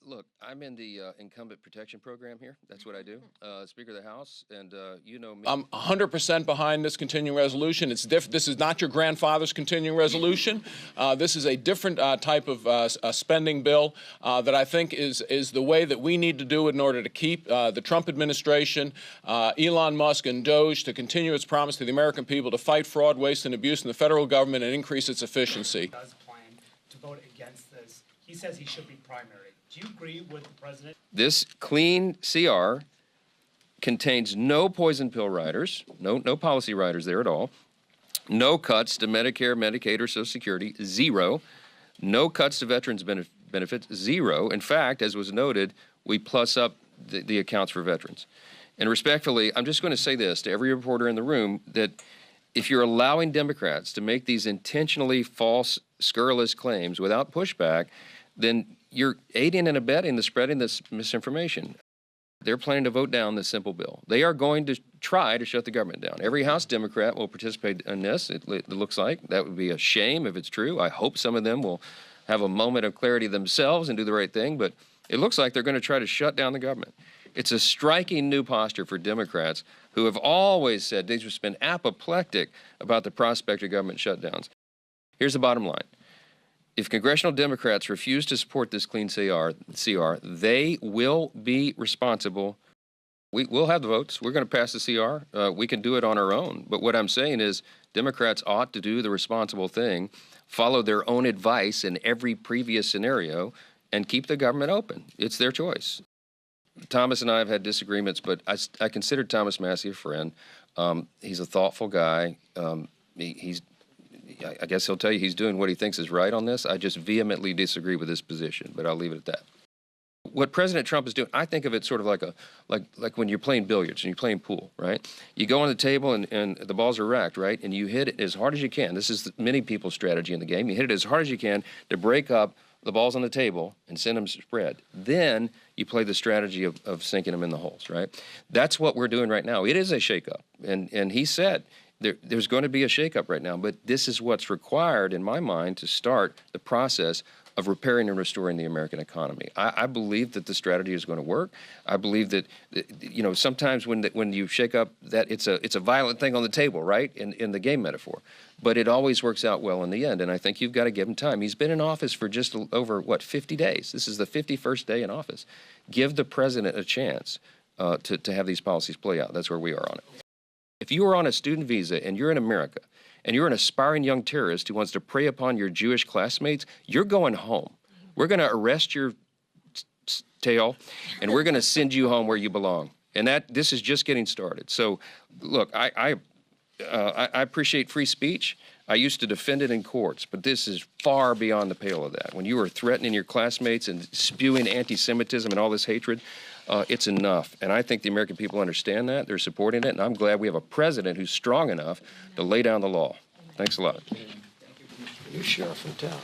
Look, I'm in the incumbent protection program here. That's what I do. Speaker of the House, and you know me. I'm 100% behind this continuing resolution. This is not your grandfather's continuing resolution. This is a different type of spending bill that I think is the way that we need to do it in order to keep the Trump administration, Elon Musk and DOGE to continue its promise to the American people to fight fraud, waste, and abuse in the federal government and increase its efficiency. Does plan to vote against this. He says he should be primary. Do you agree with the president? This clean CR contains no poison pill riders, no policy riders there at all, no cuts to Medicare, Medicaid, or Social Security, zero, no cuts to veterans benefits, zero. In fact, as was noted, we plus up the accounts for veterans. And respectfully, I'm just going to say this to every reporter in the room, that if you're allowing Democrats to make these intentionally false, scurrilous claims without pushback, then you're aiding and abetting the spreading this misinformation. They're planning to vote down this simple bill. They are going to try to shut the government down. Every House Democrat will participate in this, it looks like. That would be a shame if it's true. I hope some of them will have a moment of clarity themselves and do the right thing, but it looks like they're going to try to shut down the government. It's a striking new posture for Democrats who have always said they've just been apoplectic about the prospect of government shutdowns. Here's the bottom line. If congressional Democrats refuse to support this clean CR, they will be responsible. We'll have the votes. We're going to pass the CR. We can do it on our own. But what I'm saying is Democrats ought to do the responsible thing, follow their own advice in every previous scenario, and keep the government open. It's their choice. Thomas and I have had disagreements, but I consider Thomas Massie a friend. He's a thoughtful guy. I guess he'll tell you he's doing what he thinks is right on this. I just vehemently disagree with his position, but I'll leave it at that. What President Trump is doing, I think of it sort of like when you're playing billiards and you're playing pool, right? You go on the table and the balls are racked, right? And you hit it as hard as you can. This is many people's strategy in the game. You hit it as hard as you can to break up the balls on the table and send them spread. Then you play the strategy of sinking them in the holes, right? That's what we're doing right now. It is a shakeup, and he said there's going to be a shakeup right now, but this is what's required, in my mind, to start the process of repairing and restoring the American economy. I believe that the strategy is going to work. I believe that, you know, sometimes when you shake up, that it's a violent thing on the table, right, in the game metaphor. But it always works out well in the end, and I think you've got to give him time. He's been in office for just over, 50 days. This is the 51st day in office. Give the president a chance to have these policies play out. That's where we are on it. If you are on a student visa and you're in America, and you're an aspiring young terrorist who wants to prey upon your Jewish classmates, you're going home. We're going to arrest your tail, and we're going to send you home where you belong. And this is just getting started. So, look, I appreciate free speech. I used to defend it in courts, but this is far beyond the pale of that. When you are threatening your classmates and spewing anti-Semitism and all this hatred, it's enough. And I think the American people understand that. They're supporting it. And I'm glad we have a president who's strong enough to lay down the law. Thanks a lot. You're sheriff in town.